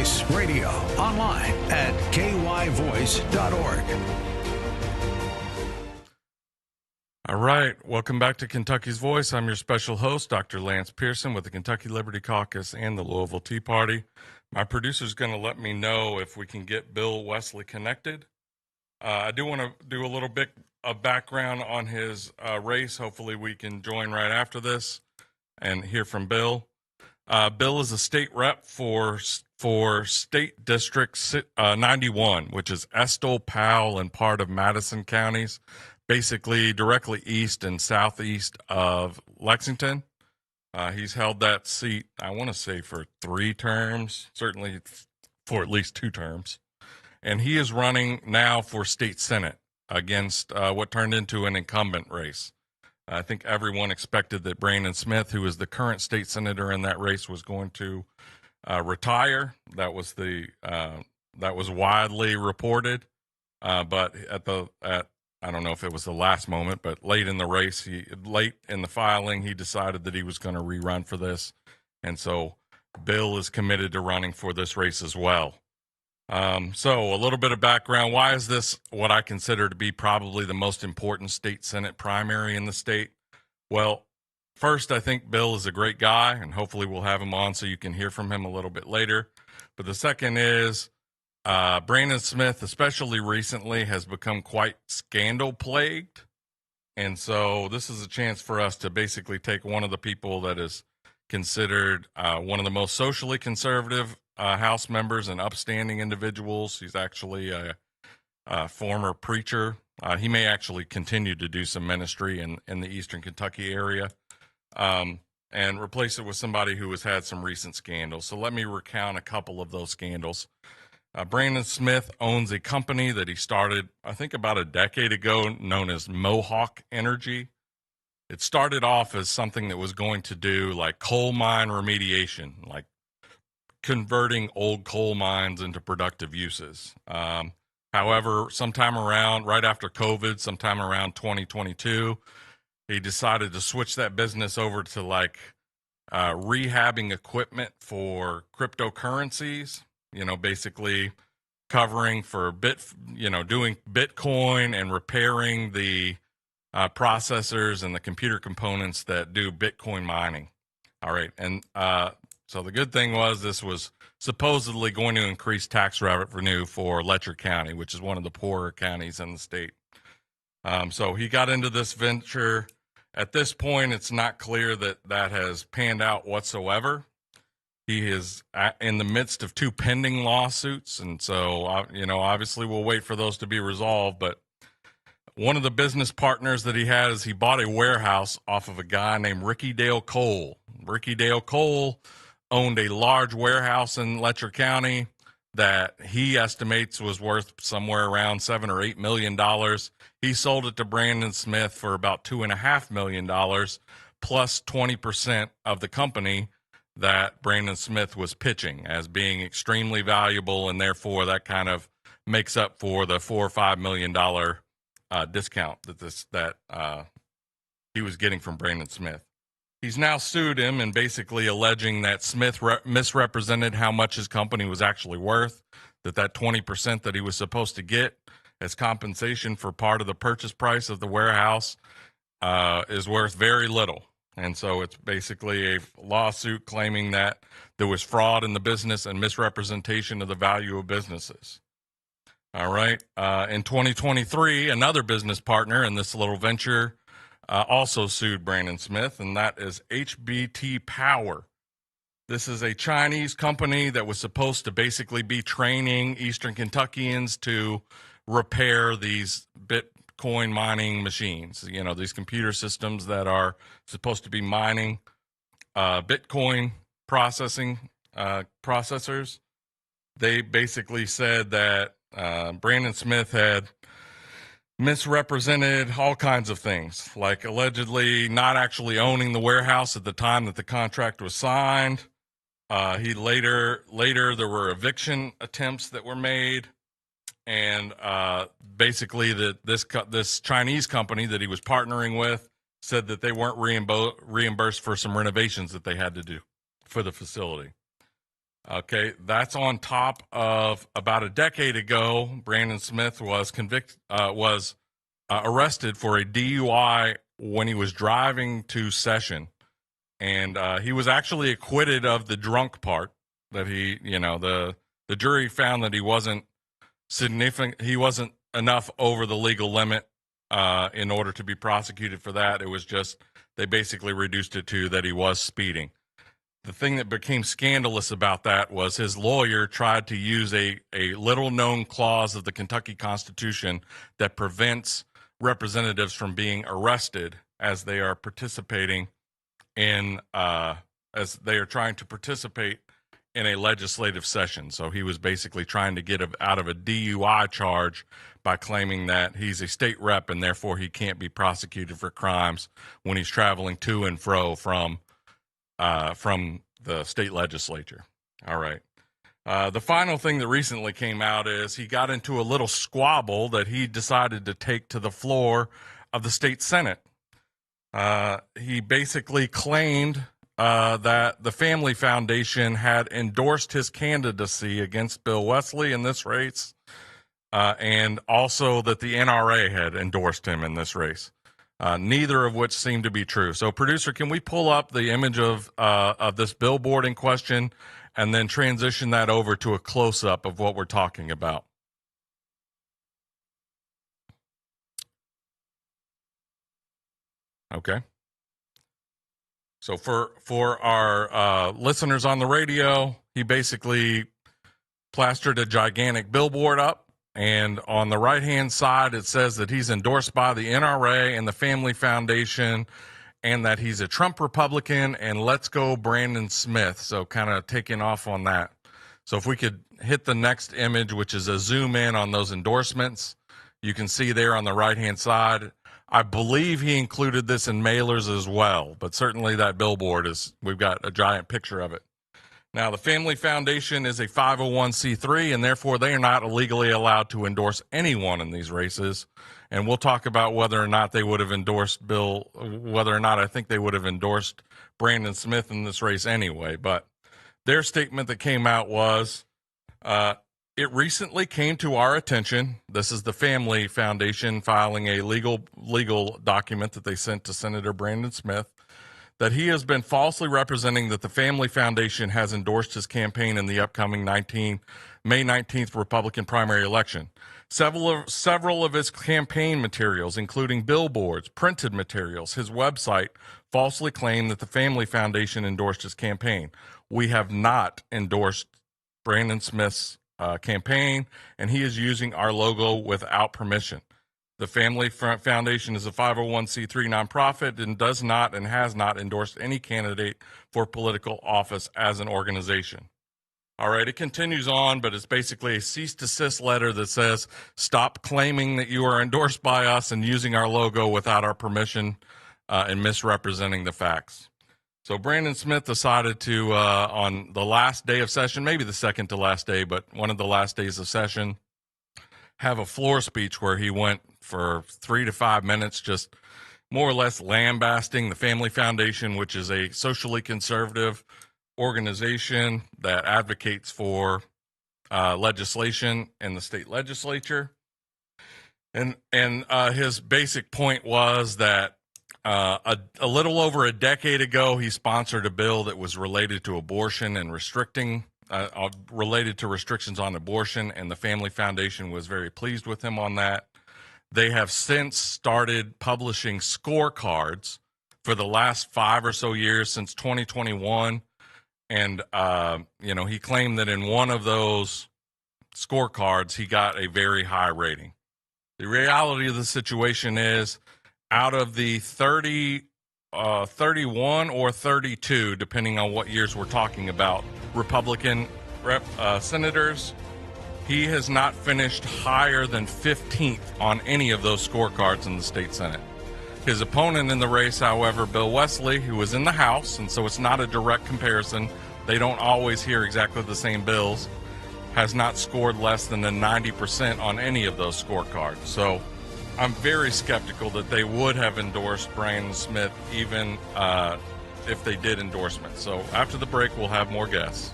Voice Radio, online at kyvoice.org. All right. Welcome back to Kentucky's Voice. I'm your special host, Dr. Lance Pearson with the Kentucky Liberty Caucus and the Louisville Tea Party. My producer's going to let me know if we can get Bill Wesley connected. I do want to do a little bit of background on his race. Hopefully we can join right after this and hear from Bill. Bill is a state rep for State District 91, which is Estill, Powell, and part of Madison counties, basically directly east and southeast of Lexington. He's held that seat, I want to say, for 3 terms, certainly for at least 2 terms. And he is running now for state senate against what turned into an incumbent race. I think everyone expected that Brandon Smith, who is the current state senator in that race, was going to retire. That was widely reported. But I don't know if it was the last moment, but late in the race, late in the filing, he decided that he was going to rerun for this. And so Bill is committed to running for this race as well. So a little bit of background. Why is this what I consider to be probably the most important state senate primary in the state? Well, first, I think Bill is a great guy, and hopefully we'll have him on so you can hear from him a little bit later. But the second is Brandon Smith, especially recently, has become quite scandal-plagued. And so this is a chance for us to basically take one of the people that is considered one of the most socially conservative House members and upstanding individuals. He's actually a former preacher. He may actually continue to do some ministry in the Eastern Kentucky area, and replace it with somebody who has had some recent scandals. So let me recount a couple of those scandals. Brandon Smith owns a company that he started, I think, about a decade ago, known as Mohawk Energy. It started off as something that was going to do like coal mine remediation, like converting old coal mines into productive uses. However, sometime around, right after COVID, sometime around 2022, he decided to switch that business over to like rehabbing equipment for cryptocurrencies, basically covering for doing Bitcoin and repairing the processors and the computer components that do Bitcoin mining. All right. And so the good thing was this was supposedly going to increase tax revenue for Letcher County, which is one of the poorer counties in the state. So he got into this venture. At this point, it's not clear that that has panned out whatsoever. He is in the midst of 2 pending lawsuits, and so, obviously we'll wait for those to be resolved. But one of the business partners that he had is he bought a warehouse off of a guy named Ricky Dale Cole. Ricky Dale Cole owned a large warehouse in Letcher County that he estimates was worth somewhere around $7 or $8 million. He sold it to Brandon Smith for about $2.5 million, plus 20% of the company that Brandon Smith was pitching as being extremely valuable, and therefore that kind of makes up for the $4 or $5 million discount that he was getting from Brandon Smith. He's now sued him and basically alleging that Smith misrepresented how much his company was actually worth, that 20% that he was supposed to get as compensation for part of the purchase price of the warehouse is worth very little. And so it's basically a lawsuit claiming that there was fraud in the business and misrepresentation of the value of businesses. All right. In 2023, another business partner in this little venture also sued Brandon Smith, and that is HBT Power. This is a Chinese company that was supposed to basically be training Eastern Kentuckians to repair these Bitcoin mining machines, these computer systems that are supposed to be mining Bitcoin processors. They basically said that Brandon Smith had misrepresented all kinds of things, like allegedly not actually owning the warehouse at the time that the contract was signed. He later there were eviction attempts that were made, and basically this Chinese company that he was partnering with said that they weren't reimbursed for some renovations that they had to do for the facility. Okay, that's on top of about a decade ago, Brandon Smith was arrested for a DUI when he was driving to session, and he was actually acquitted of the drunk part. That the jury found that he wasn't significant, he wasn't enough over the legal limit in order to be prosecuted for that. It was just they basically reduced it to that he was speeding. The thing that became scandalous about that was his lawyer tried to use a little known clause of the Kentucky Constitution that prevents representatives from being arrested as they are participating in as they are trying to participate in a legislative session. So he was basically trying to get out of a DUI charge by claiming that he's a state rep and therefore he can't be prosecuted for crimes when he's traveling to and fro from the state legislature. All right. The final thing that recently came out is he got into a little squabble that he decided to take to the floor of the state Senate. He basically claimed that the Family Foundation had endorsed his candidacy against Bill Wesley in this race, and also that the NRA had endorsed him in this race. Neither of which seemed to be true. So, producer, can we pull up the image of this billboard in question and then transition that over to a close-up of what we're talking about? Okay. So for our listeners on the radio, he basically plastered a gigantic billboard up. And on the right-hand side, it says that he's endorsed by the NRA and the Family Foundation and that he's a Trump Republican and let's go Brandon Smith. So kind of taking off on that. So if we could hit the next image, which is a zoom in on those endorsements, you can see there on the right-hand side. I believe he included this in mailers as well, but certainly that billboard we've got a giant picture of it. Now, the Family Foundation is a 501c3, and therefore they are not legally allowed to endorse anyone in these races. And we'll talk about whether or not they would have endorsed whether or not I think they would have endorsed Brandon Smith in this race anyway. But their statement that came out was, it recently came to our attention, this is the Family Foundation filing a legal document that they sent to Senator Brandon Smith, that he has been falsely representing that the Family Foundation has endorsed his campaign in the upcoming May 19th Republican primary election. Several of his campaign materials, including billboards, printed materials, his website, falsely claim that the Family Foundation endorsed his campaign. We have not endorsed Brandon Smith's campaign, and he is using our logo without permission. The Family Foundation is a 501c3 nonprofit and does not and has not endorsed any candidate for political office as an organization. All right, it continues on, but it's basically a cease desist letter that says, stop claiming that you are endorsed by us and using our logo without our permission and misrepresenting the facts. So Brandon Smith decided to, on the last day of session, maybe the second to last day, but one of the last days of session, have a floor speech where he went for 3 to 5 minutes, just more or less lambasting the Family Foundation, which is a socially conservative organization that advocates for legislation in the state legislature. And his basic point was that a little over a decade ago, he sponsored a bill that was related to abortion and related to restrictions on abortion, and the Family Foundation was very pleased with him on that. They have since started publishing scorecards for the last 5 or so years, since 2021. And, he claimed that in one of those scorecards, he got a very high rating. The reality of the situation is, out of the 31 or 32, depending on what years we're talking about, Republican senators, he has not finished higher than 15th on any of those scorecards in the state Senate. His opponent in the race, however, Bill Wesley, who was in the House, and so it's not a direct comparison, they don't always hear exactly the same bills, has not scored less than a 90% on any of those scorecards. So I'm very skeptical that they would have endorsed Brandon Smith, even if they did endorsement. So after the break, we'll have more guests.